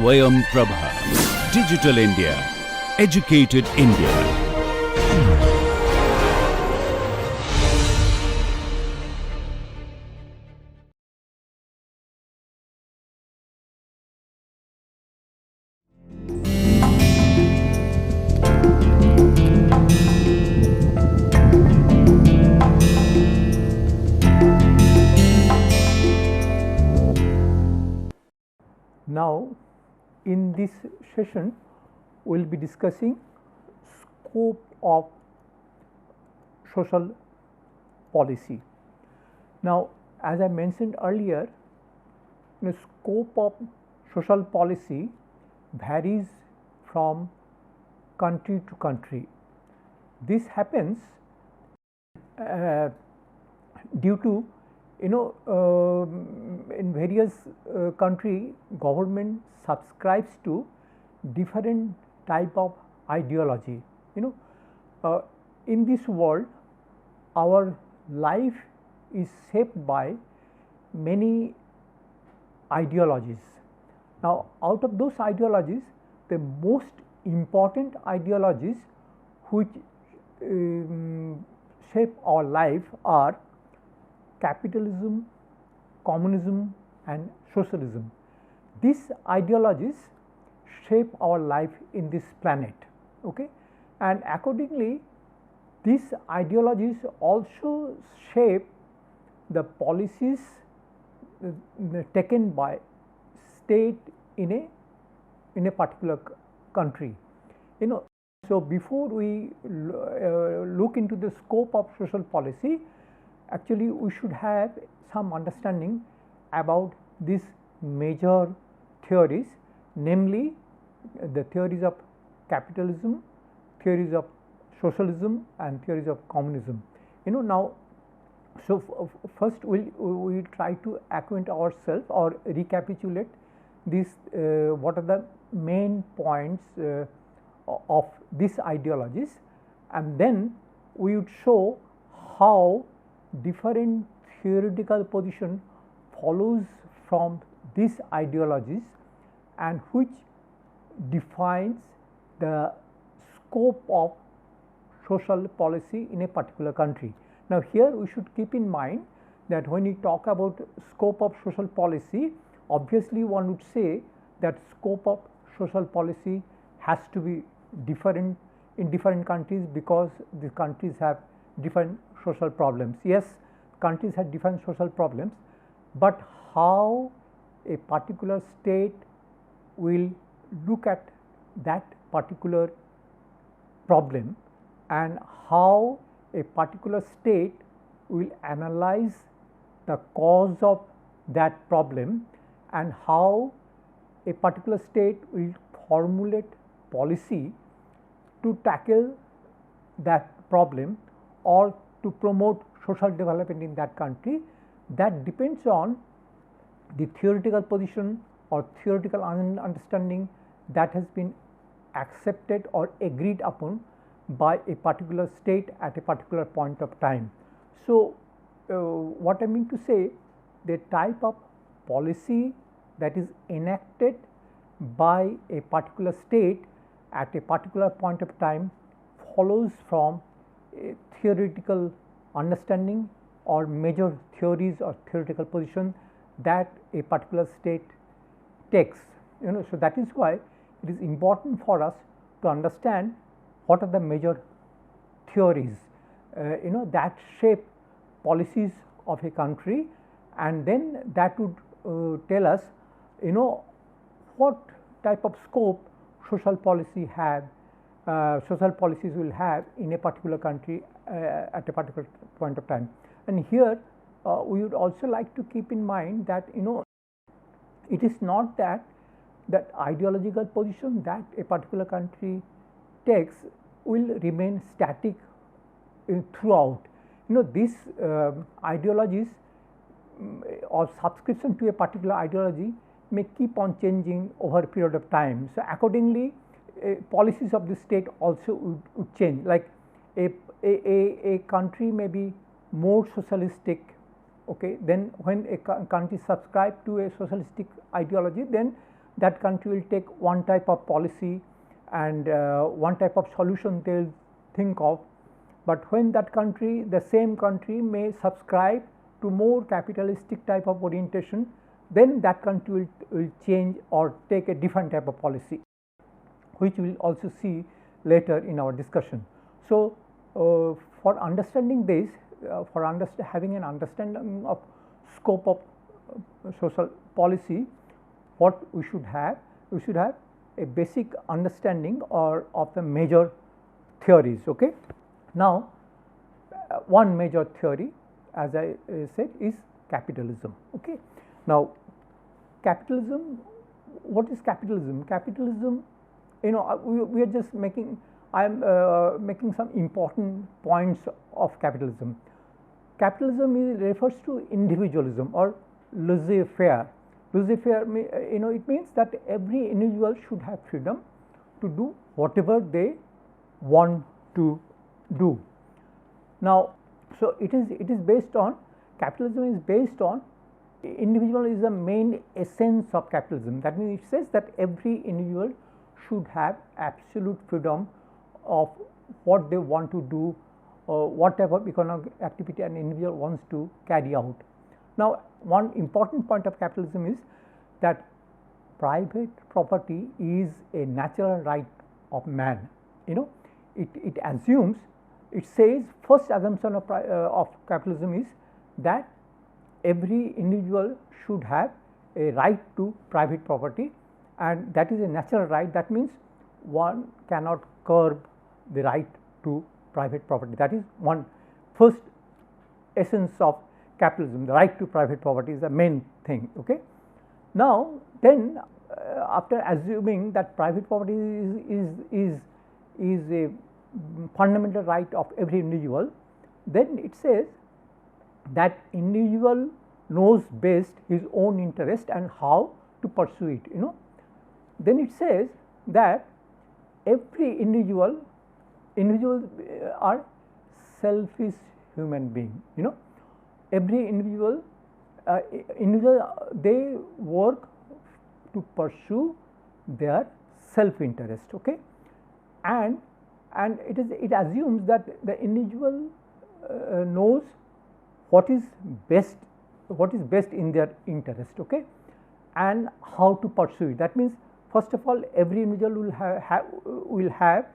Swayam Prabha. Digital India. Educated India. Now, in this session, we will be discussing scope of social policy. Now, as I mentioned earlier, the scope of social policy varies from country to country. This happens due to in various country government subscribes to different type of ideology. In this world our life is shaped by many ideologies. Now, out of those ideologies, the most important ideologies which shape our life are capitalism, communism and socialism. These ideologies shape our life in this planet, okay? And accordingly, these ideologies also shape the policies taken by state in a particular country. So before we look into the scope of social policy, actually we should have some understanding about these major theories, namely the theories of capitalism, theories of socialism and theories of communism. Now, so first we will try to acquaint ourselves or recapitulate this what are the main points of these ideologies, and then we would show how different theoretical position follows from these ideologies and which defines the scope of social policy in a particular country. Now, here we should keep in mind that when we talk about scope of social policy, obviously one would say that scope of social policy has to be different in different countries because the countries have different social problems. Yes, countries have different social problems, but how a particular state will look at that particular problem and how a particular state will analyze the cause of that problem and how a particular state will formulate policy to tackle that problem or to promote social development in that country, that depends on the theoretical position or theoretical understanding that has been accepted or agreed upon by a particular state at a particular point of time. So, what I mean to say, the type of policy that is enacted by a particular state at a particular point of time follows from a theoretical understanding or major theories or theoretical position that a particular state takes. So that is why it is important for us to understand what are the major theories that shape policies of a country, and then that would tell us what type of scope social policies will have in a particular country at a particular point of time. And here we would also like to keep in mind that it is not that ideological position that a particular country takes will remain static throughout. These ideologies or subscription to a particular ideology may keep on changing over a period of time. So, accordingly policies of the state also would change, like a country may be more socialistic, okay, then when a country subscribe to a socialistic ideology, then that country will take one type of policy and one type of solution they will think of, but when that country, the same country may subscribe to more capitalistic type of orientation, then that country will change or take a different type of policy, which we will also see later in our discussion. So, for understanding this, for having an understanding of scope of social policy, what we should have a basic understanding or of the major theories. Okay. Now, one major theory, as I said, is capitalism. Okay. Now, capitalism, what is capitalism? Capitalism, we are just making, I am making some important points of capitalism. Capitalism refers to individualism or laissez-faire. Laissez-faire, it means that every individual should have freedom to do whatever they want to do. Now, so it is based on, capitalism is based on, individual is the main essence of capitalism. That means it says that every individual should have absolute freedom of what they want to do, whatever economic activity an individual wants to carry out. Now, one important point of capitalism is that private property is a natural right of man. It assumes, it says, first assumption of capitalism is that every individual should have a right to private property, and that is a natural right. That means one cannot curb the right to private property. That is one first essence of capitalism. The right to private property is the main thing. Okay. Now, then after assuming that private property is a fundamental right of every individual, then it says that individual knows best his own interest and how to pursue it. Then it says that every individuals are selfish human being. Every individual they work to pursue their self interest. Okay. And it assumes that the individual knows what is best in their interest. Okay. And how to pursue it. That means, first of all, every individual will have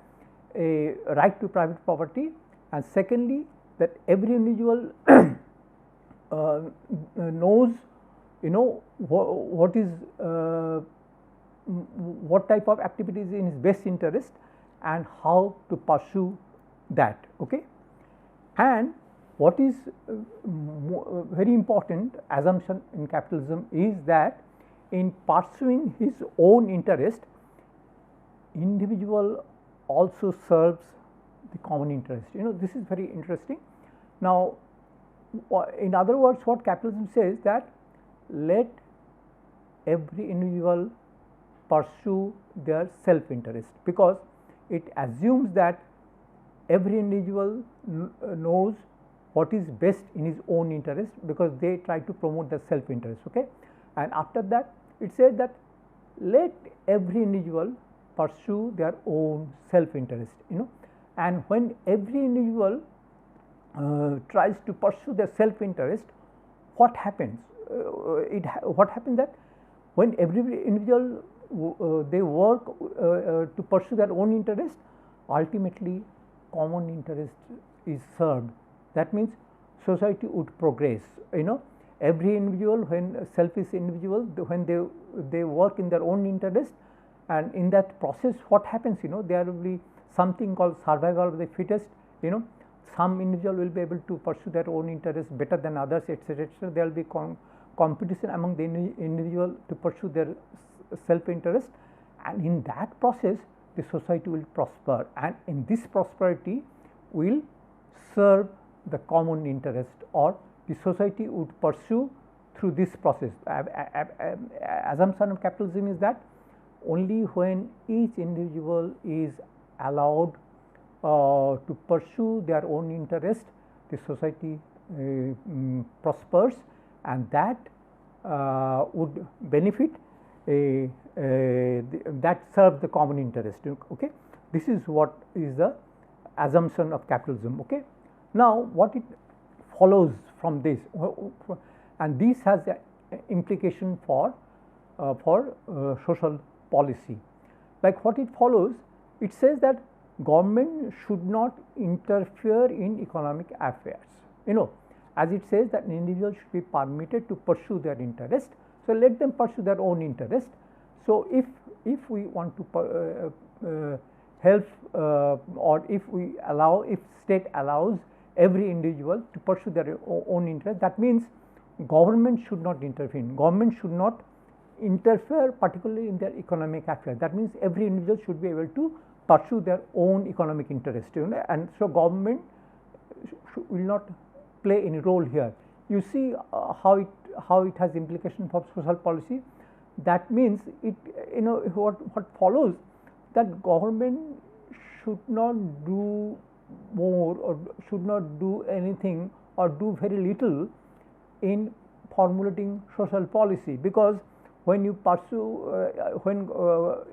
a right to private property, and secondly, that every individual knows what type of activity is in his best interest and how to pursue that. Okay. And what is very important assumption in capitalism is that in pursuing his own interest, individual also serves the common interest. This is very interesting. Now, in other words, what capitalism says, that let every individual pursue their self interest, because it assumes that every individual knows what is best in his own interest, because they try to promote the self interest. Okay. And after that, it says that let every individual pursue their own self interest. And when every individual tries to pursue their self interest, what happens? What happens that when every individual they work to pursue their own interest, ultimately common interest is served. That means society would progress. Every individual, when selfish individuals, when they work in their own interest, and in that process what happens, there will be something called survival of the fittest. Some individual will be able to pursue their own interest better than others, etc. There will be competition among the individual to pursue their self interest, and in that process the society will prosper, and in this prosperity will serve the common interest, or the society would pursue through this process. Assumption of capitalism is that only when each individual is allowed to pursue their own interest, the society prospers, and that would benefit that serves the common interest. Okay, this is what is the assumption of capitalism. Okay, now what it follows from this, and this has the implication for social policy. Like what it follows, it says that government should not interfere in economic affairs. As it says that an individual should be permitted to pursue their interest, so let them pursue their own interest. So if we want to help or if state allows every individual to pursue their own interest, that means government should not intervene. Government should not interfere particularly in their economic affairs. That means every individual should be able to pursue their own economic interest, and so government will not play any role here. You see how it has implication for social policy. That means what follows, that government should not do more or should not do anything or do very little in formulating social policy, because when you pursue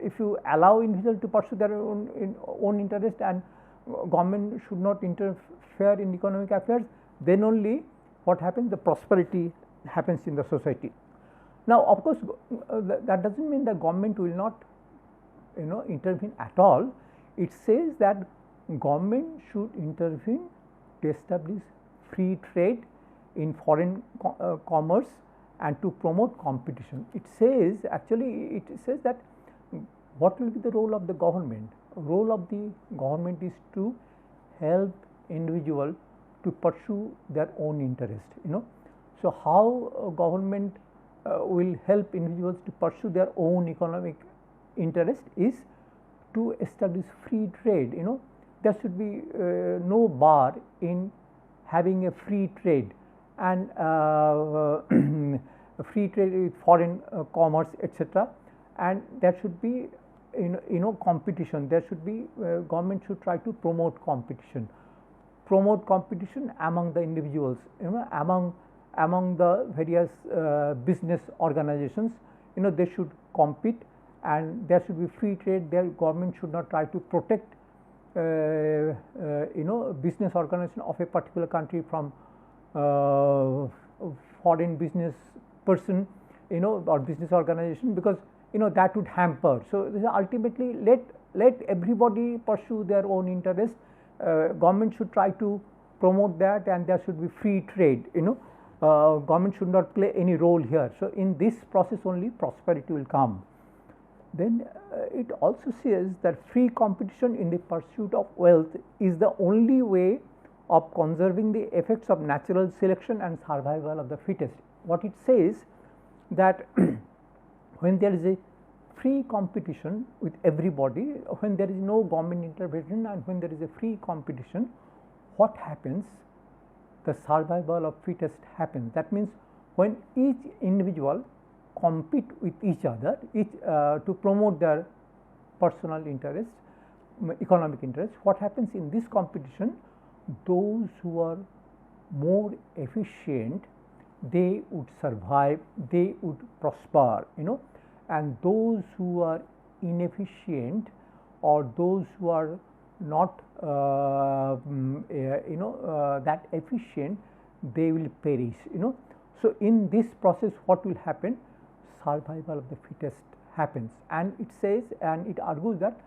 if you allow individuals to pursue their own interest and government should not interfere in economic affairs, then only what happens, the prosperity happens in the society. Now of course that does not mean that government will not intervene at all. It says that government should intervene to establish free trade in foreign commerce and to promote competition. It says that what will be the role of the government? Role of the government is to help individual to pursue their own interest. So how government will help individuals to pursue their own economic interest is to establish free trade. There should be no bar in having a free trade and free trade with foreign commerce, etc. And there should be competition. There should be government should try to promote competition among the individuals, among the various business organizations. They should compete and there should be free trade. Their government should not try to protect business organization of a particular country from foreign business person or business organization, because that would hamper. So ultimately let everybody pursue their own interest. Government should try to promote that and there should be free trade. Government should not play any role here. So in this process only prosperity will come. Then it also says that free competition in the pursuit of wealth is the only way of conserving the effects of natural selection and survival of the fittest. What it says, that when there is a free competition with everybody, when there is no government intervention and when there is a free competition, what happens? The survival of fittest happens. That means when each individual compete with each other to promote their personal interests, economic interests, what happens in this competition? Those who are more efficient, they would survive, they would prosper, and those who are inefficient or those who are not that efficient, they will perish. So in this process what will happen? Survival of the fittest happens, and it says, and it argues that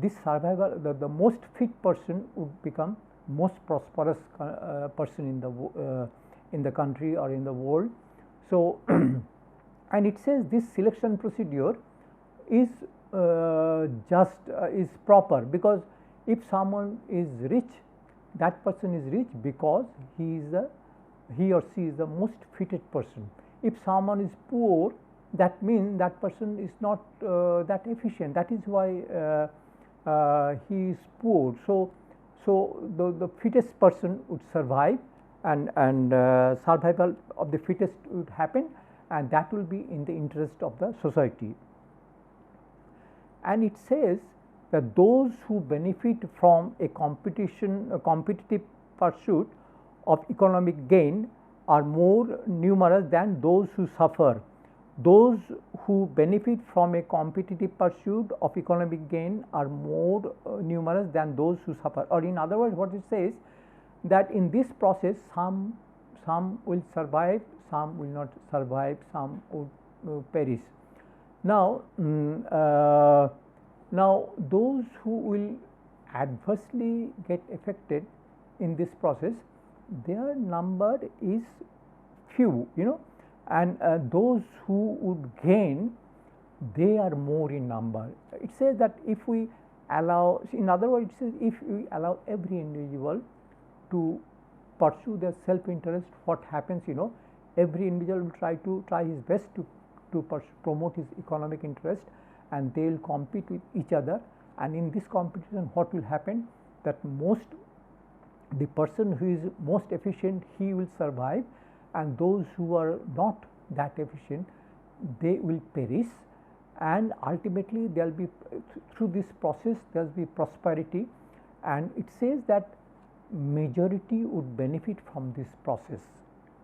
this survival, the most fit person would become most prosperous person in the country or in the world. So and it says this selection procedure is just is proper, because if someone is rich, that person is rich because he or she is the most fitted person. If someone is poor, that means that person is not that efficient. That is why he is poor. So the fittest person would survive, and survival of the fittest would happen, and that will be in the interest of the society. And it says that those who benefit from a competitive pursuit of economic gain are more numerous than those who suffer those who benefit from a competitive pursuit of economic gain are more numerous than those who suffer. Or in other words, what it says, that in this process some will survive, some will not survive, some would perish. Now, now those who will adversely get affected in this process, their number is few, and those who would gain, they are more in number. It says that if we allow, in other words, it says if we allow every individual to pursue their self interest, what happens, every individual will try his best to promote his economic interest, and they will compete with each other, and in this competition what will happen, that the person who is most efficient, he will survive, and those who are not that efficient, they will perish, and ultimately there will be, through this process there will be prosperity, and it says that majority would benefit from this process,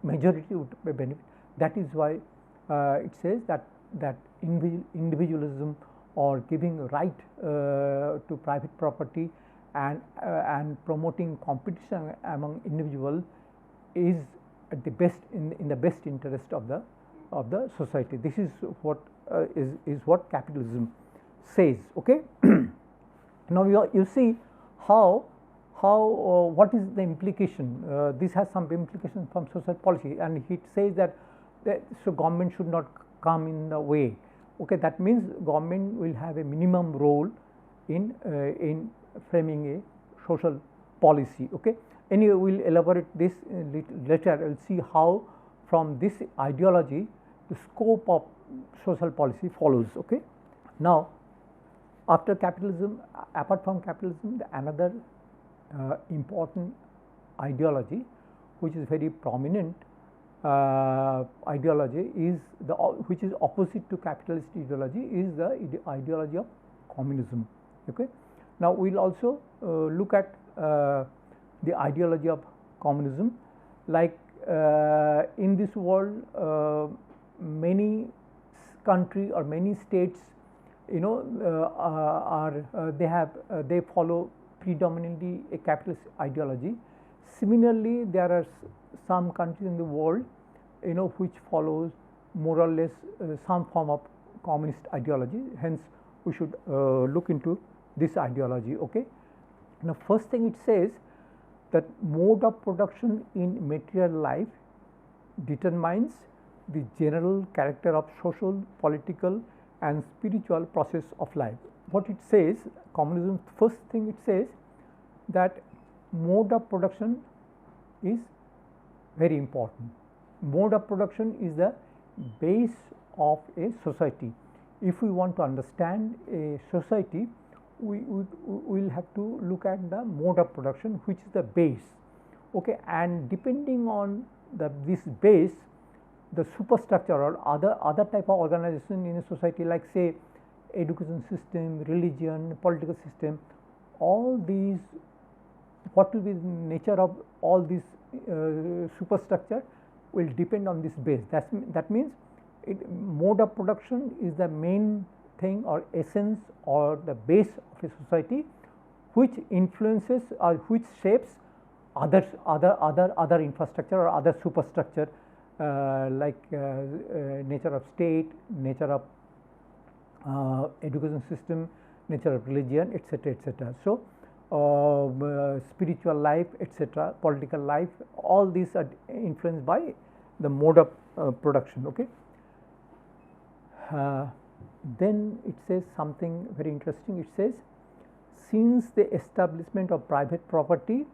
majority would benefit. That is why it says that individualism, or giving right to private property, and promoting competition among individuals is at the best, in the best interest of the society. This is what is what capitalism says. Okay. Now you see how what is the implication. This has some implication from social policy, and it says that so government should not come in the way. Okay, that means government will have a minimum role in framing a social policy. Okay. Anyway, we will elaborate this later. We will see how from this ideology the scope of social policy follows. Okay. Now, after capitalism, apart from capitalism, another important ideology which is very prominent ideology is which is opposite to capitalist ideology, is the ideology of communism. Okay. Now, we will also look at the ideology of communism. Like in this world, many countries or many states, they follow predominantly a capitalist ideology. Similarly, there are some countries in the world, which follows more or less some form of communist ideology. Hence, we should look into this ideology. Okay. Now, first thing it says that mode of production in material life determines the general character of social, political, and spiritual process of life. What it says, communism, first thing it says that mode of production is very important. Mode of production is the base of a society. If we want to understand a society, we will have to look at the mode of production, which is the base. Okay, and depending on this base, the superstructure or other type of organization in a society, like say education system, religion, political system, all these, what will be the nature of all these superstructure will depend on this base. That means mode of production is the main thing or essence or the base of a society, which influences or which shapes other infrastructure or other superstructure, like nature of state, nature of education system, nature of religion, etc., etc. So, spiritual life, etc., political life, all these are influenced by the mode of production. Okay. Then it says something very interesting. It says, since the establishment of private property,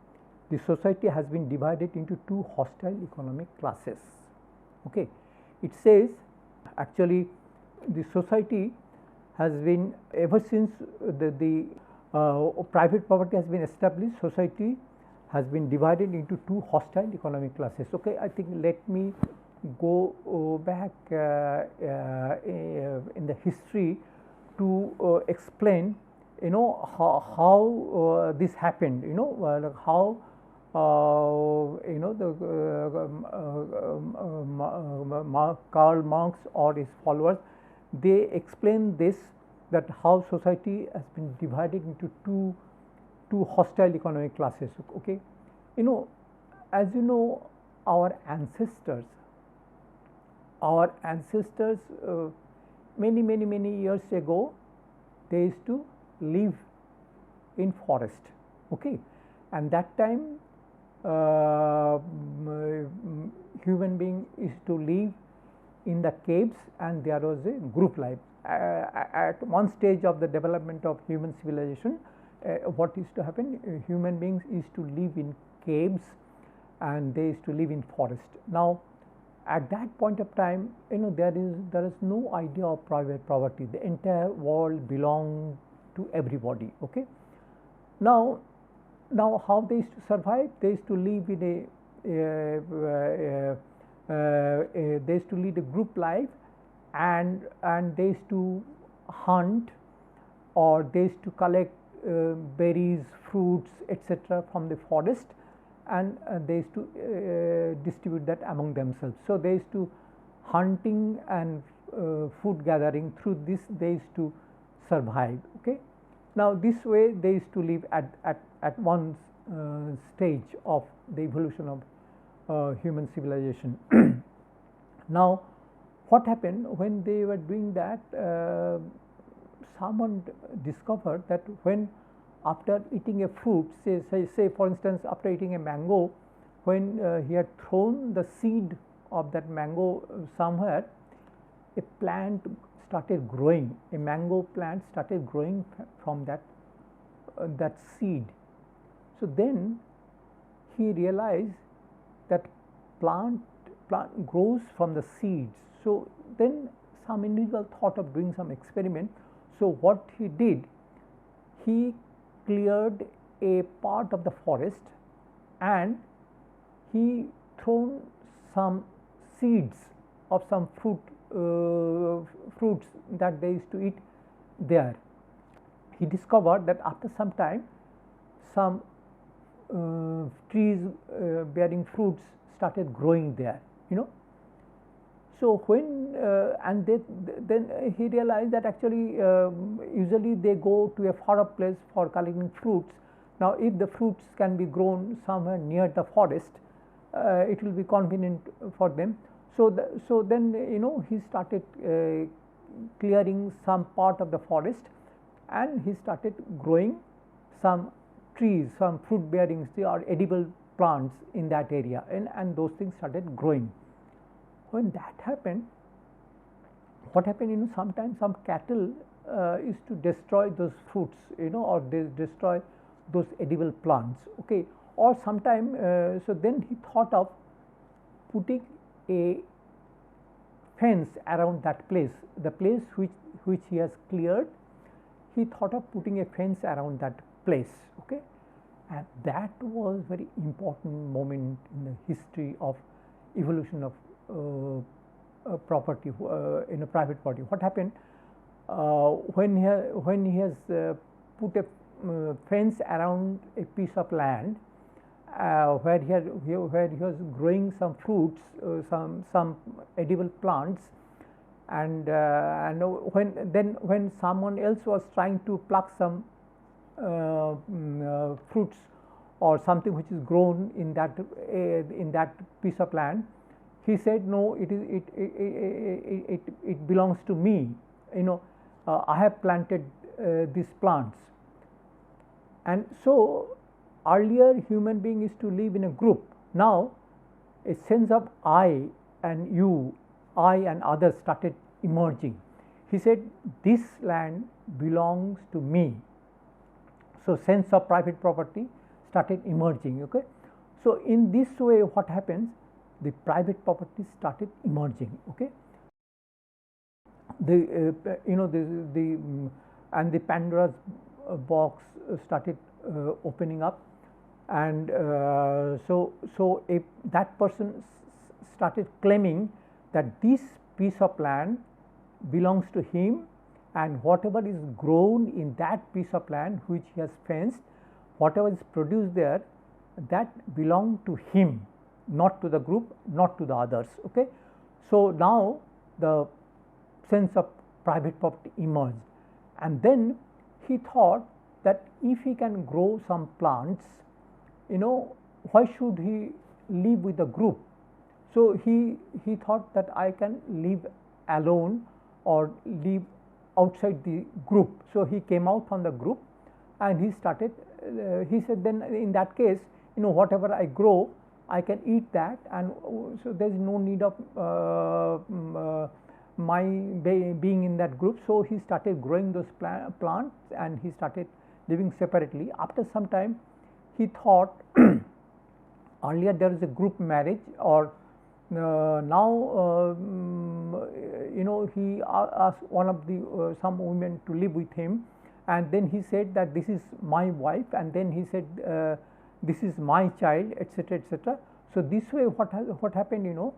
the society has been divided into two hostile economic classes. Okay. It says actually the society has been, ever since the private property has been established, society has been divided into two hostile economic classes. Okay. I think let me go back in the history to explain how this happened, how Karl Marx or his followers, they explain this, that how society has been divided into two hostile economic classes. Okay, you know, as you know, our ancestors, many years ago, they used to live in forest. Okay, and that time human being is to live in the caves, and there was a group life. At one stage of the development of human civilization, what is to happen? Human beings is to live in caves, and they is to live in forest. Now, at that point of time, there is no idea of private property. The entire world belonged to everybody. Okay. Now how they used to survive? They used to live in they used to lead a group life, and they used to hunt, or they used to collect berries, fruits, etc. from the forest, and they used to distribute that among themselves. So they used to hunting and food gathering. Through this they used to survive. Okay. Now this way they used to live at one stage of the evolution of human civilization. Now what happened when they were doing that? Someone discovered that when after eating a fruit, say for instance after eating a mango, when he had thrown the seed of that mango somewhere, a plant started growing, a mango plant started growing from that seed. So then he realized that plant grows from the seeds. So then some individual thought of doing some experiment. So what he did, he cleared a part of the forest, and he thrown some seeds of some fruits that they used to eat there. He discovered that after some time, some trees bearing fruits started growing there. So when and then he realized that actually usually they go to a far up place for collecting fruits. Now if the fruits can be grown somewhere near the forest, it will be convenient for them. So then he started clearing some part of the forest, and he started growing some trees, some fruit bearing or edible plants in that area, and those things started growing. When that happened, what happened? Sometimes some cattle is to destroy those fruits, or they destroy those edible plants. Okay, or sometime so then he thought of putting a fence around that place, the place which he has cleared. He thought of putting a fence around that place. Okay, and that was very important moment in the history of evolution of property in a private property. What happened when he has put a fence around a piece of land where he was growing some fruits, some edible plants, and when someone else was trying to pluck some fruits or something which is grown in that piece of land, he said, no, it belongs to me. I have planted these plants. And so earlier human being is to live in a group. Now a sense of I and you, I and others started emerging. He said, this land belongs to me. So sense of private property started emerging. Okay, so in this way what happens? The private property started emerging. Okay, and the Pandora's box started opening up, and so if that person started claiming that this piece of land belongs to him, and whatever is grown in that piece of land which he has fenced, whatever is produced there, that belonged to him, not to the group, not to the others. Okay. So, now the sense of private property emerged, and then he thought that if he can grow some plants, why should he live with a group? So, he thought that I can live alone or live outside the group. So, he came out from the group and he started, he said, then in that case, whatever I grow, I can eat that, and so there is no need of my being in that group. So, he started growing those plants and he started living separately. After some time, he thought earlier there is a group marriage, or now he asked one of the some women to live with him, and then he said that this is my wife, and then he said this is my child, etc., etc. So, this way what happened,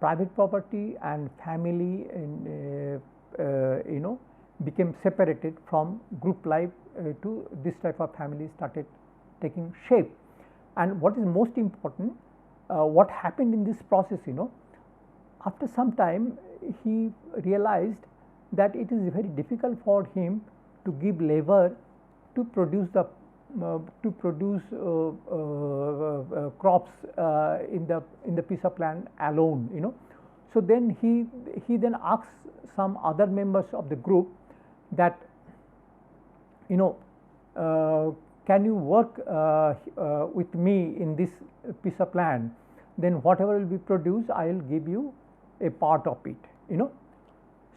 private property and family became separated from group life to this type of family started taking shape. And what is most important, what happened in this process, after some time he realized that it is very difficult for him to give labor to produce the crops in the piece of land alone. So, then he then asks some other members of the group that can you work with me in this piece of land, then whatever will be produced I will give you a part of it.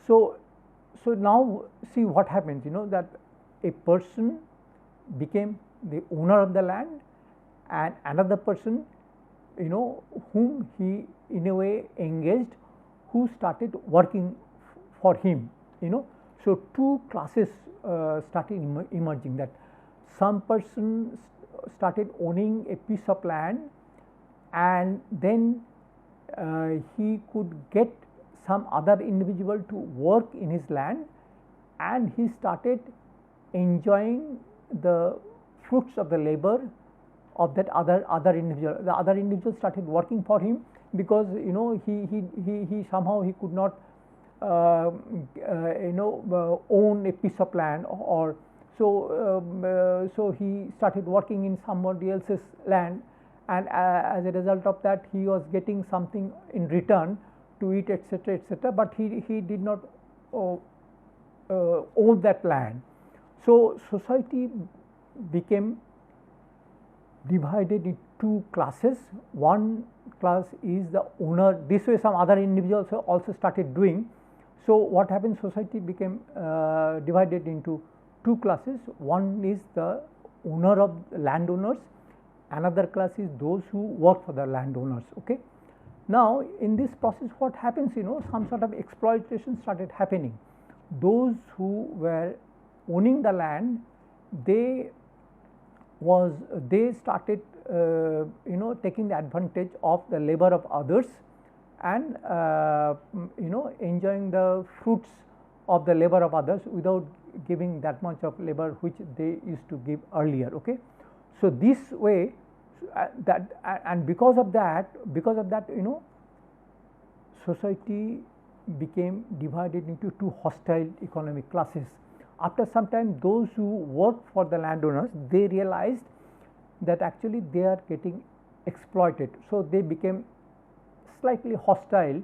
So now see what happens, that a person became the owner of the land, and another person whom he in a way engaged, who started working for him. So, two classes started emerging, that some person started owning a piece of land, and then he could get some other individual to work in his land, and he started enjoying the fruits of the labor of that other individual. The other individual started working for him, because he somehow he could not own a piece of land, or so he started working in somebody else's land, and as a result of that he was getting something in return to eat, etc., etc., but he did not own that land. So, society became divided in two classes. One class is the owner. This way some other individuals also started doing. So, what happened, society became divided into two classes. One is the owner of landowners, another class is those who work for the landowners. Okay. Now, in this process what happens, some sort of exploitation started happening. Those who were owning the land, they started taking the advantage of the labor of others, and enjoying the fruits of the labor of others without giving that much of labor which they used to give earlier. Okay. So, this way and because of that society became divided into two hostile economic classes. After some time, those who worked for the landowners, they realized that actually they are getting exploited. So, they became slightly hostile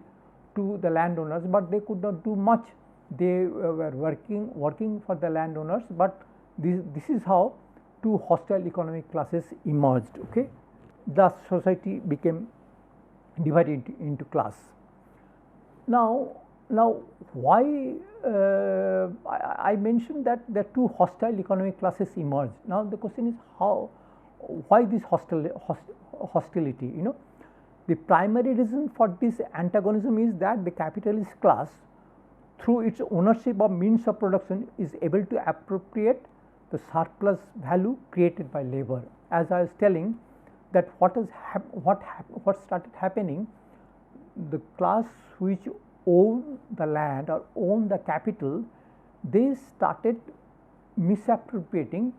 to the landowners, but they could not do much. They were working for the landowners, but this is how two hostile economic classes emerged. Okay. Thus, society became divided into class. Now why I mentioned that the two hostile economic classes emerged. Now, the question is why this hostility? The primary reason for this antagonism is that the capitalist class, through its ownership of means of production, is able to appropriate the surplus value created by labor. As I was telling, that what started happening, the class which own the land or own the capital, they started misappropriating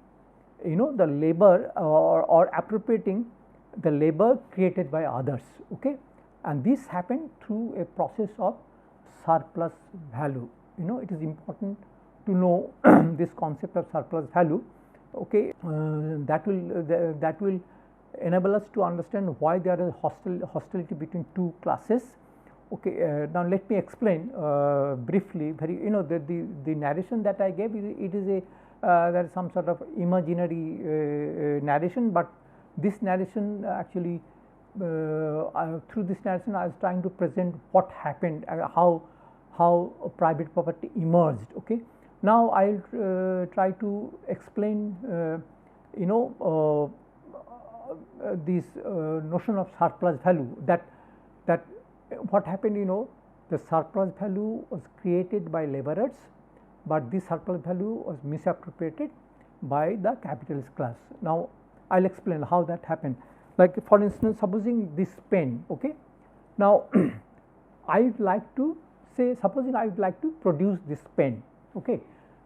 the labor or appropriating the labor created by others, okay, and this happened through a process of surplus value. It is important to know this concept of surplus value, okay. That will enable us to understand why there is hostility between two classes, okay. Now let me explain briefly. The narration that I gave it is a there is some sort of imaginary narration, but this narration actually through this narration I was trying to present what happened, how private property emerged, okay. Now I will try to explain this notion of surplus value, that what happened, the surplus value was created by laborers, but this surplus value was misappropriated by the capitalist class. Now I will explain how that happened. Like for instance, supposing this pen, okay. Now I would like to say, supposing I would like to produce this pen, okay.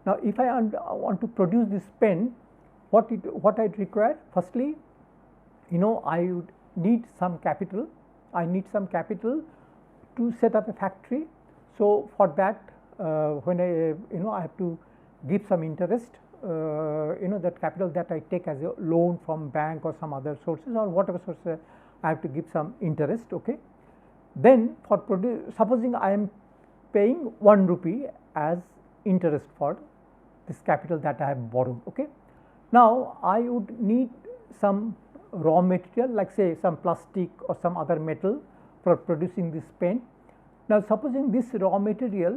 Now if I want to produce this pen, what I require, firstly, I would need some capital. I need some capital to set up a factory. So for that, when I have to give some interest, that capital that I take as a loan from bank or some other sources or whatever sources, I have to give some interest, okay. Then for supposing I am paying 1 rupee as interest for this capital that I have borrowed, okay. Now I would need some raw material, like say some plastic or some other metal for producing this pen. Now supposing this raw material,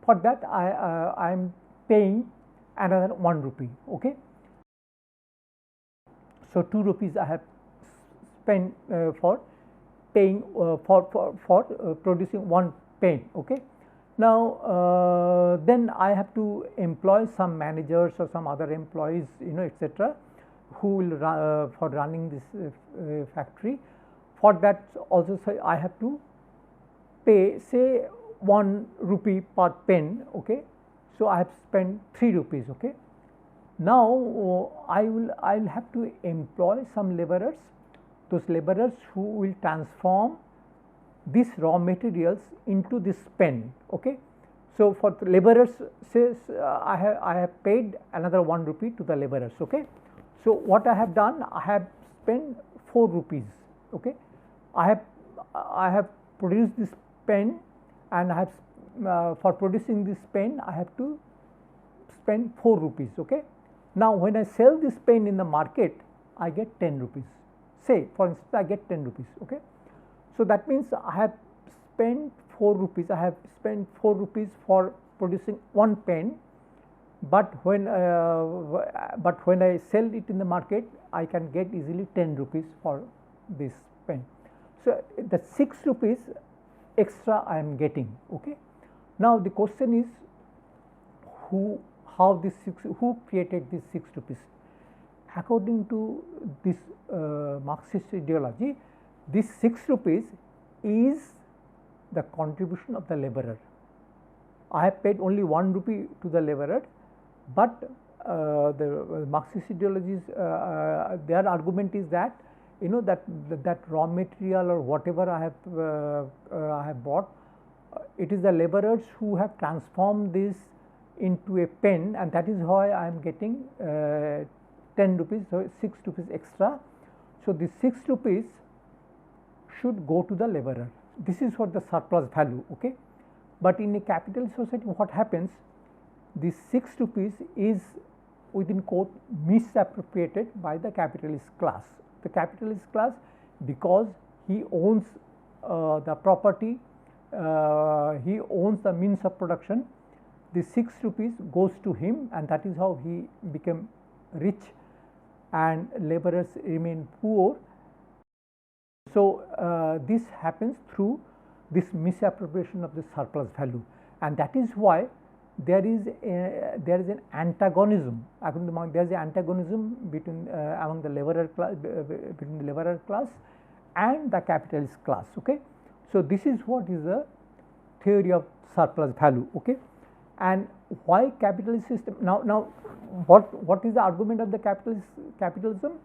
for that I am paying another 1 rupee, okay. So 2 rupees I have spent for paying for producing one pen, okay. Now then I have to employ some managers or some other employees, etc., who will for running this factory. For that also I have to pay say 1 rupee per pen, okay. So I have spent 3 rupees, okay. Now I will have to employ some laborers, those laborers who will transform these raw materials into this pen, okay. So for the laborers, says I have paid another 1 rupee to the laborers, okay. So what I have done, I have spent 4 rupees, okay. I have produced this pen, and I have for producing this pen I have to spend 4 rupees, okay. Now when I sell this pen in the market, I get 10 rupees. Say for instance I get 10 rupees, okay. So that means I have spent 4 rupees. I have spent 4 rupees for producing one pen, but when I sell it in the market, I can get easily 10 rupees for this pen. So the 6 rupees extra I am getting, okay. Now the question is who created this 6 rupees? According to this Marxist ideology, this 6 rupees is the contribution of the laborer. I have paid only 1 rupee to the laborer, but the Marxist ideologies, their argument is that that raw material or whatever I have bought, it is the laborers who have transformed this into a pen, and that is why I am getting 10 rupees, so 6 rupees extra. So this 6 rupees should go to the laborer. This is what the surplus value, okay. But in a capitalist society, what happens? This 6 rupees is within quote misappropriated by the capitalist class. The capitalist class, because he owns the property, he owns the means of production, the 6 rupees goes to him, and that is how he became rich and laborers remain poor. So this happens through this misappropriation of the surplus value, and that is why there is an antagonism. There is an antagonism between among the laborer class, between the laborer class and the capitalist class. Okay, so this is what is the theory of surplus value. Okay, and why capitalist system? Now what is the argument of the capitalism?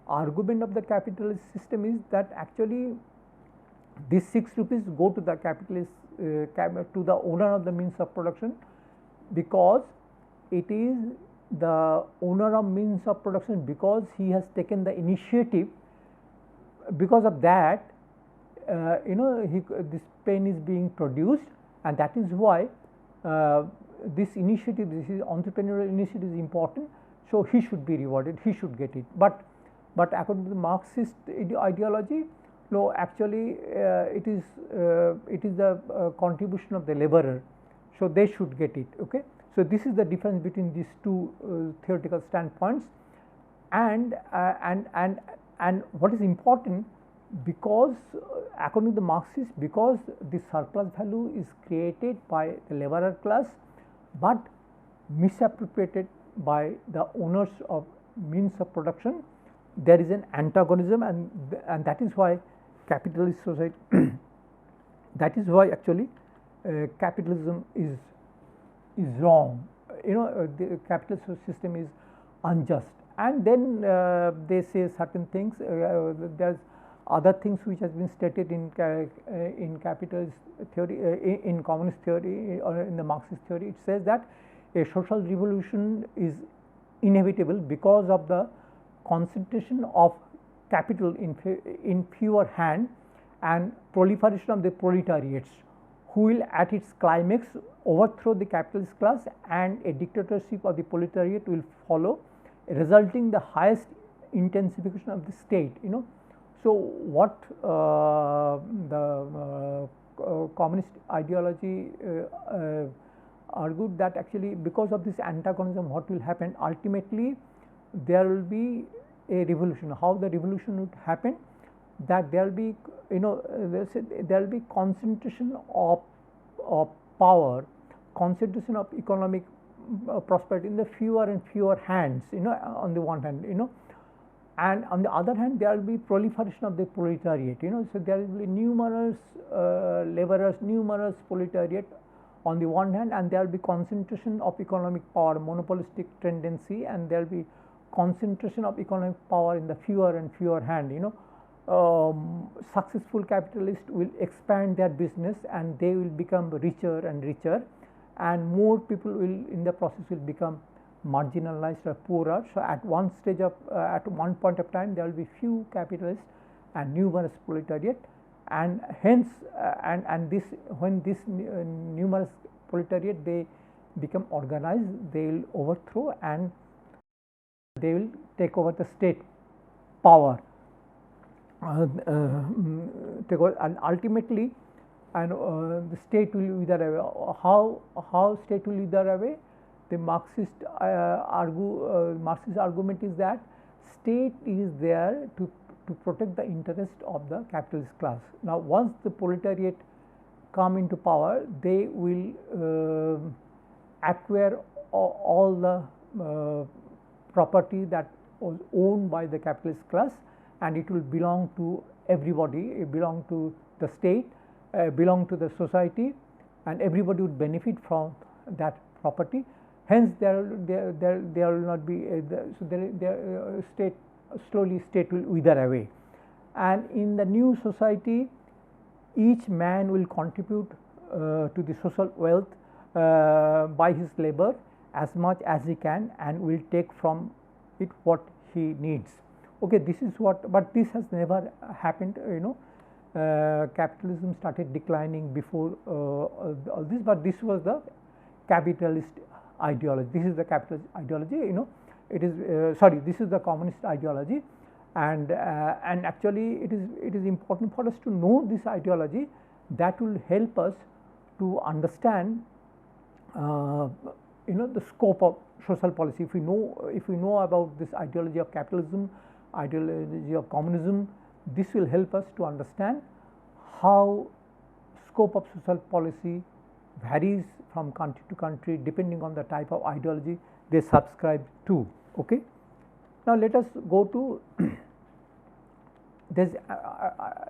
argument of the capitalist system is that actually these 6 rupees go to the capitalist to the owner of the means of production, because it is the owner of means of production, because he has taken the initiative. Because of that, this pen is being produced, and that is why this initiative, this is entrepreneurial initiative, is important. So he should be rewarded, he should get it. But according to the Marxist ideology, no, actually it is the contribution of the laborer, so they should get it. Okay, so this is the difference between these two theoretical standpoints, and what is important, because according to the Marxists, because the surplus value is created by the laborer class, but misappropriated by the owners of means of production, there is an antagonism, and that is why capitalist society that is why actually capitalism is wrong. The capitalist system is unjust, and then they say certain things. There's other things which has been stated in capitalist theory, in communist theory, or in the Marxist theory. It says that a social revolution is inevitable because of the concentration of capital in fewer hands and proliferation of the proletariats, who will at its climax overthrow the capitalist class, and a dictatorship of the proletariat will follow, resulting the highest intensification of the state. So what the communist ideology argued, that actually because of this antagonism, what will happen ultimately, there will be a revolution. How the revolution would happen, that there will be there will be concentration of power, concentration of economic prosperity in the fewer and fewer hands, on the one hand, and on the other hand there will be proliferation of the proletariat, so there will be numerous laborers, numerous proletariat on the one hand, and there will be concentration of economic power, monopolistic tendency, and there will be concentration of economic power in the fewer and fewer hand. Successful capitalists will expand their business, and they will become richer and richer, and more people will in the process will become marginalized or poorer. So at one stage of at one point of time, there will be few capitalists and numerous proletariat, and hence and this, when this numerous proletariat, they become organized, they will overthrow and they will take over the state power, take over, and ultimately, and the state will wither away. How state will wither away? The Marxist Marxist argument is that state is there to protect the interest of the capitalist class. Now, once the proletariat come into power, they will acquire all the property that was owned by the capitalist class, and it will belong to everybody, it belong to the state, belong to the society, and everybody would benefit from that property. Hence, there will not be so state, slowly state will wither away, and in the new society, each man will contribute to the social wealth by his labor as much as he can, and will take from it what he needs. Okay, this is what, but this has never happened. Capitalism started declining before all this, but this was the capitalist ideology. This is the capitalist ideology. It is sorry. This is the communist ideology, and actually it is important for us to know this ideology. That will help us to understand the scope of social policy. If we know about this ideology of capitalism, ideology of communism, this will help us to understand how scope of social policy varies from country to country depending on the type of ideology they subscribe to. Okay. Now, let us go to this.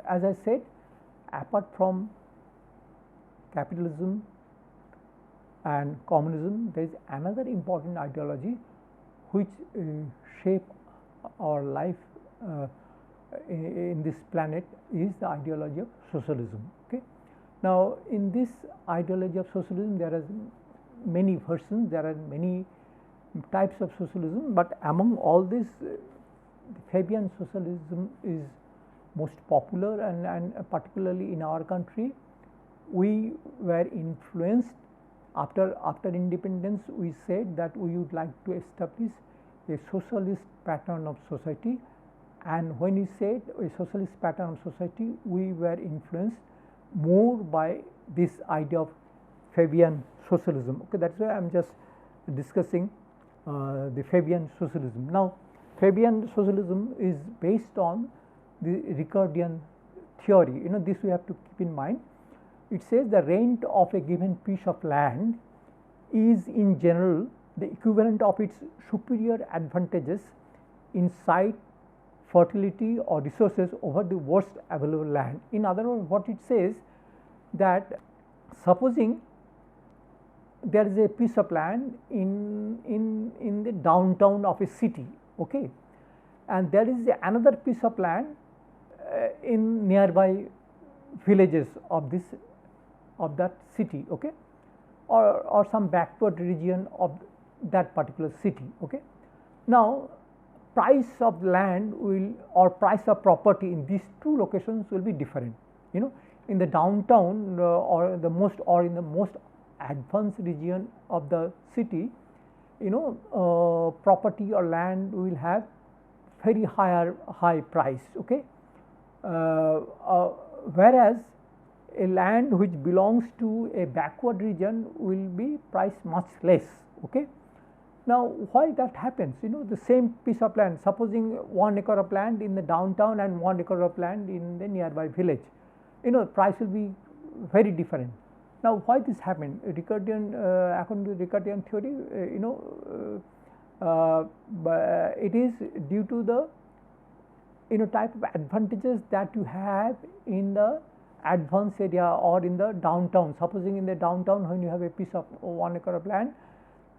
As I said, apart from capitalism and communism, there is another important ideology which shape our life in this planet is the ideology of socialism. Okay. Now, in this ideology of socialism, there are many versions, there are many types of socialism, but among all this, Fabian socialism is most popular, and particularly in our country, we were influenced after independence. We said that we would like to establish a socialist pattern of society, and when we said a socialist pattern of society, we were influenced more by this idea of Fabian socialism. Okay, that is why I am just discussing the Fabian socialism. Now, Fabian socialism is based on the Ricardian theory. This we have to keep in mind. It says the rent of a given piece of land is in general the equivalent of its superior advantages in site, fertility or resources over the worst available land. In other words, what it says, that supposing there is a piece of land in the downtown of a city, okay, and there is another piece of land in nearby villages of that city, okay, or some backward region of that particular city, okay. Now, price of land will, or price of property in these two locations will be different. In the downtown or in the most advanced region of the city, property or land will have very high price, okay. Whereas a land which belongs to a backward region will be priced much less, okay. Now, why that happens? The same piece of land, supposing 1 acre of land in the downtown and 1 acre of land in the nearby village, price will be very different. Now, why this happened? Ricardian, according to Ricardian theory, it is due to the type of advantages that you have in the advanced area or in the downtown. Supposing in the downtown, when you have a piece of 1 acre of land,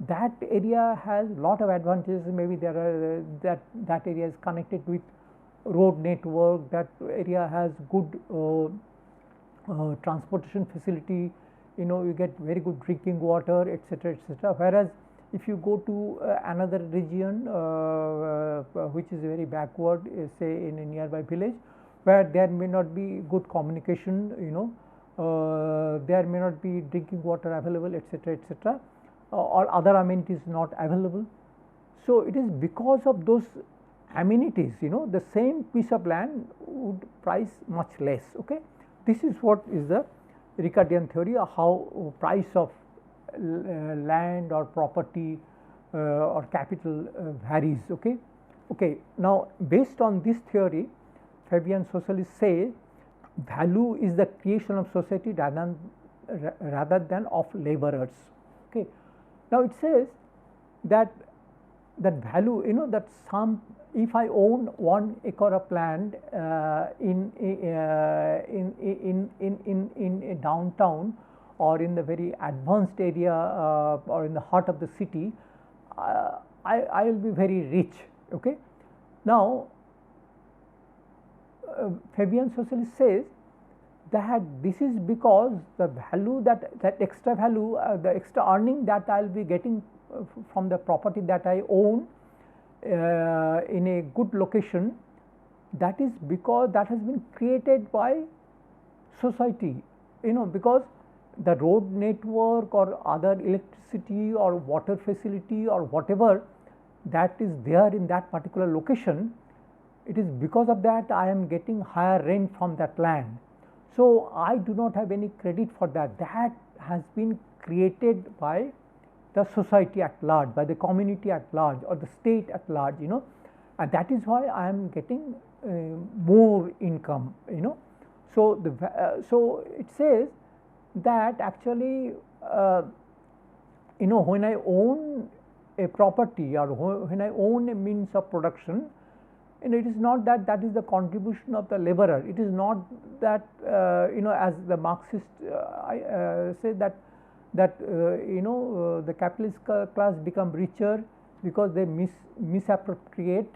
that area has lot of advantages. Maybe there are that area is connected with road network, that area has good transportation facility, you get very good drinking water, etc., etc. Whereas if you go to another region which is very backward, say in a nearby village, where there may not be good communication, there may not be drinking water available, etc., etc., or other amenities not available. So, it is because of those amenities, the same piece of land would price much less, okay. This is what is the Ricardian theory of how price of land or property or capital varies, okay. Okay. Now, based on this theory, Fabian socialists say value is the creation of society rather than of laborers, okay. Now, it says that value, that if I own 1 acre of land in a downtown or in the very advanced area or in the heart of the city, I will be very rich, okay. Now, Fabian socialist says that this is because the value that extra value, the extra earning that I will be getting from the property that I own in a good location, that is because that has been created by society, because the road network or other electricity or water facility or whatever that is there in that particular location, it is because of that I am getting higher rent from that land. So, I do not have any credit for that. That has been created by the society at large, by the community at large or the state at large, and that is why I am getting more income, So, so it says that actually when I own a property or when I own a means of production, and it is not that is the contribution of the laborer. It is not that as the Marxist say that the capitalist class become richer because they misappropriate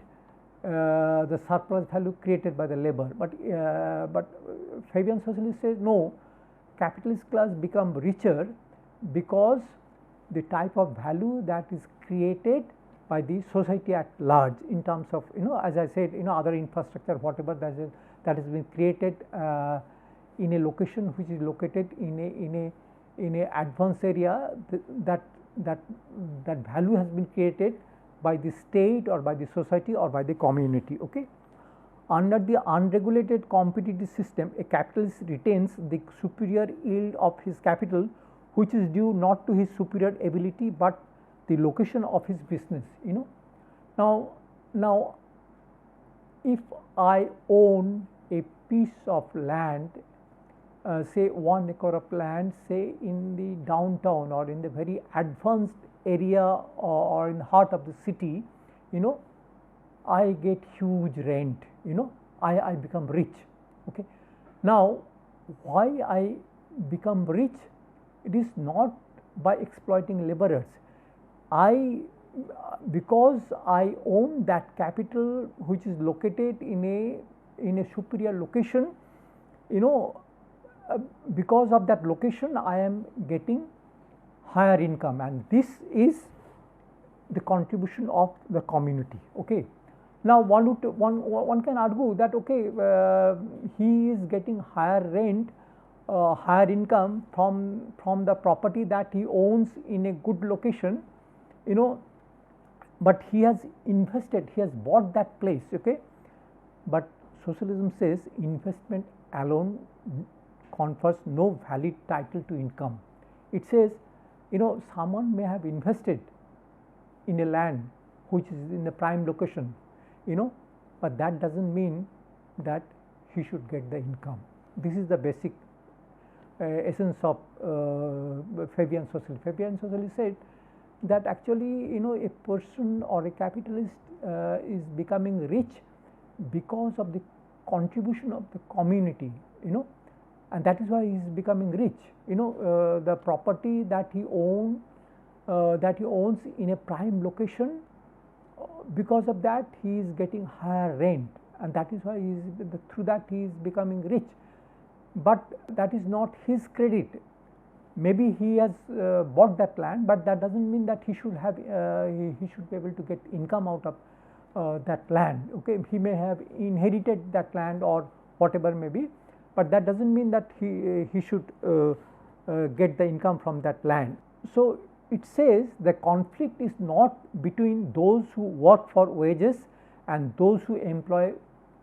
the surplus value created by the labor. But Fabian socialist says no, capitalist class become richer because the type of value that is created by the society at large in terms of, as I said, other infrastructure, whatever that has been created in a location which is located in a advanced area, that value has been created by the state or by the society or by the community. Okay. Under the unregulated competitive system, a capitalist retains the superior yield of his capital, which is due not to his superior ability, but the location of his business. Now if I own a piece of land, say 1 acre of land, say in the downtown or in the very advanced area or in the heart of the city, I get huge rent, I become rich. Okay. Now why I become rich? It is not by exploiting laborers. Because I own that capital which is located in a superior location, because of that location I am getting higher income, and this is the contribution of the community. Okay. Now one can argue that okay, he is getting higher rent, higher income from the property that he owns in a good location, but he has invested, he has bought that place. Okay. But socialism says investment alone confers no valid title to income. It says, someone may have invested in a land which is in a prime location, but that does not mean that he should get the income. This is the basic essence of Fabian socialist. Fabian socialist said that actually, a person or a capitalist is becoming rich because of the contribution of the community, and that is why he is becoming rich. The property that he owns in a prime location, because of that he is getting higher rent, and that is why through that he is becoming rich. But that is not his credit. Maybe he has bought that land, but that does not mean that he should have he should be able to get income out of that land. Okay. He may have inherited that land or whatever may be, but that does not mean that he should get the income from that land. So it says the conflict is not between those who work for wages and those who employ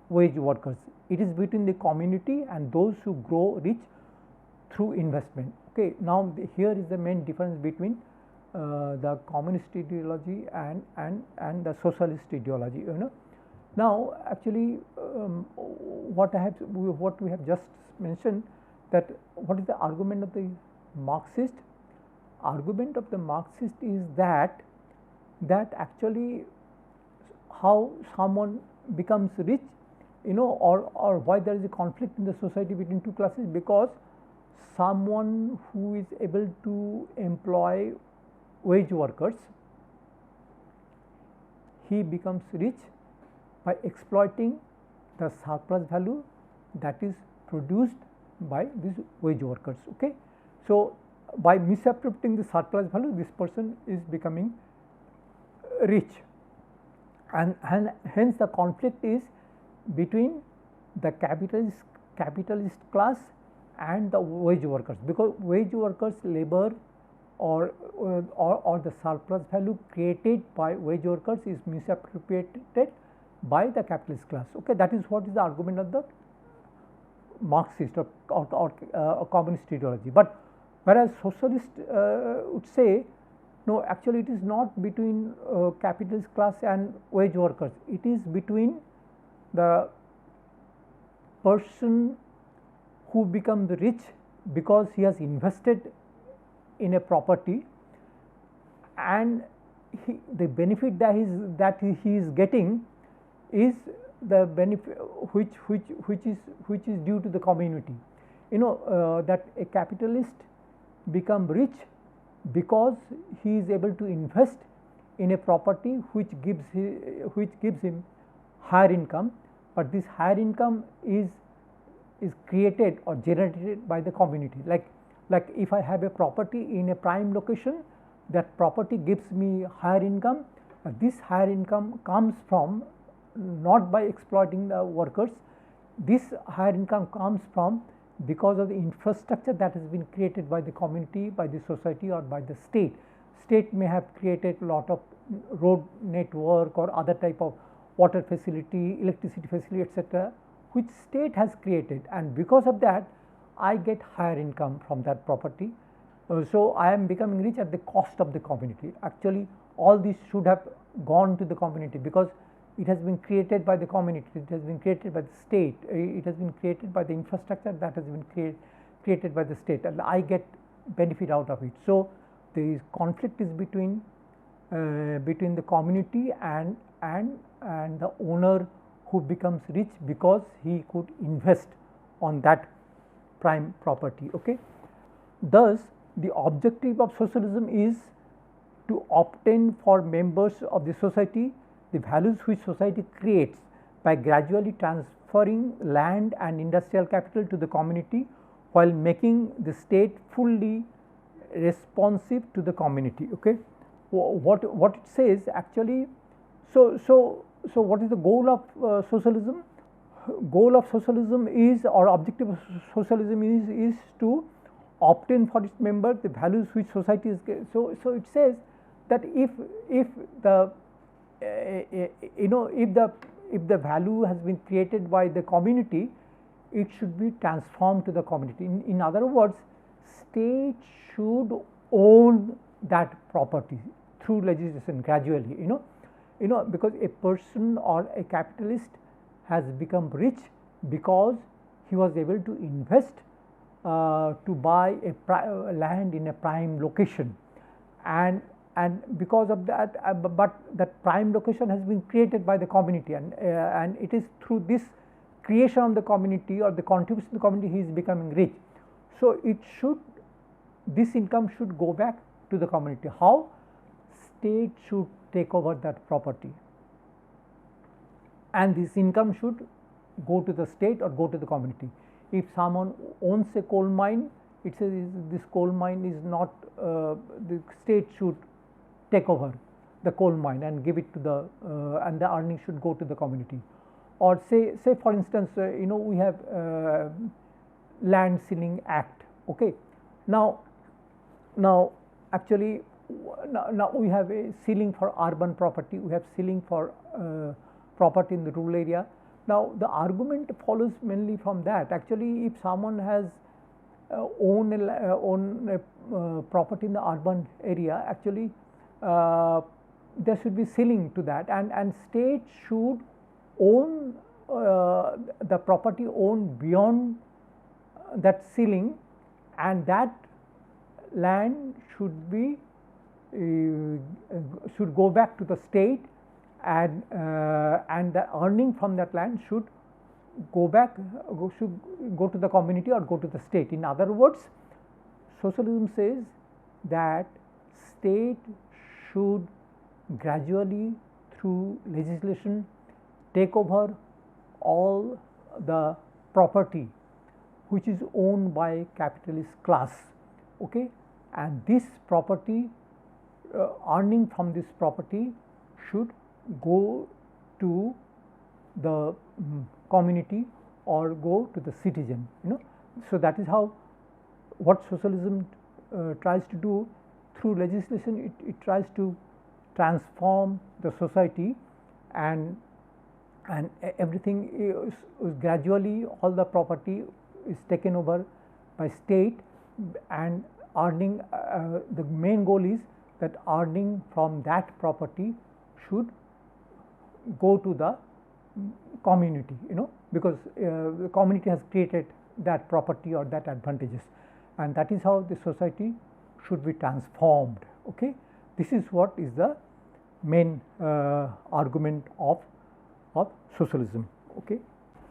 wage workers. It is between the community and those who grow rich through investment. Okay. Now here is the main difference between the communist ideology and the socialist ideology. Now actually what we have just mentioned, that what is the argument of the Marxist? Argument of the Marxist is that actually how someone becomes rich, or why there is a conflict in the society between two classes, because someone who is able to employ wage workers, he becomes rich by exploiting the surplus value that is produced by these wage workers. Okay. So by misappropriating the surplus value, this person is becoming rich, and hence the conflict is between the capitalist class and the wage workers, because wage workers labor or the surplus value created by wage workers is misappropriated by the capitalist class. Okay. That is what is the argument of the Marxist or communist ideology. But whereas socialist would say no, actually it is not between capitalist class and wage workers, it is between the person who becomes rich because he has invested in a property, and the benefit that he is getting is the benefit which is due to the community. That a capitalist become rich because he is able to invest in a property which gives him higher income, but this higher income is created or generated by the community. Like if I have a property in a prime location, that property gives me higher income. This higher income comes from not by exploiting the workers. This higher income comes from because of the infrastructure that has been created by the community, by the society, or by the state. State may have created a lot of road network or other type of water facility, electricity facility, etc., which state has created, and because of that I get higher income from that property. So I am becoming rich at the cost of the community. Actually all this should have gone to the community because it has been created by the community, it has been created by the state, it has been created by the infrastructure that has been created by the state, and I get benefit out of it. So the conflict is between the community and the owner who becomes rich because he could invest on that prime property. Okay. Thus the objective of socialism is to obtain for members of the society the values which society creates by gradually transferring land and industrial capital to the community while making the state fully responsive to the community. Okay. What it says actually, so what is the goal of socialism? Goal of socialism is, or objective of socialism is to obtain for its members the values which society is. So it says that if the if the value has been created by the community, it should be transformed to the community. In other words, state should own that property through legislation gradually. Because a person or a capitalist has become rich because he was able to invest to buy a land in a prime location, and because of that, but that prime location has been created by the community, and it is through this creation of the community or the contribution to the community he is becoming rich. So this income should go back to the community. How? State should take over that property, and this income should go to the state or go to the community. If someone owns a coal mine, it says this coal mine is not, the state should take over the coal mine and give it to the and the earnings should go to the community. Or say for instance, we have Land Ceiling Act. Okay. Now actually now we have a ceiling for urban property, we have ceiling for property in the rural area. Now the argument follows mainly from that. Actually, if someone has own a property in the urban area, actually there should be ceiling to that, and state should own the property owned beyond that ceiling, and that land should be should go back to the state, and the earning from that land should go to the community or go to the state. In other words, socialism says that state should gradually through legislation take over all the property which is owned by capitalist class. Okay, and this property, earning from this property should go to the community or go to the citizen. So that is how what socialism tries to do through legislation. It tries to transform the society, and everything is gradually, all the property is taken over by state, and earning, the main goal is that earning from that property should go to the community, because the community has created that property or that advantages, and that is how the society should be transformed. Okay, this is what is the main argument of socialism. Okay,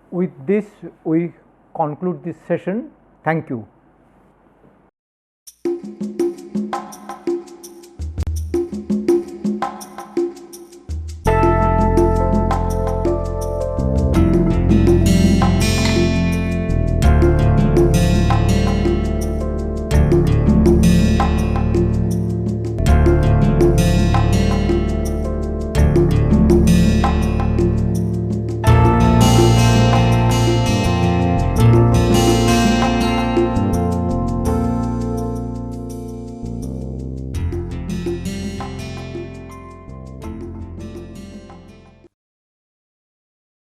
with this we conclude this session. Thank you.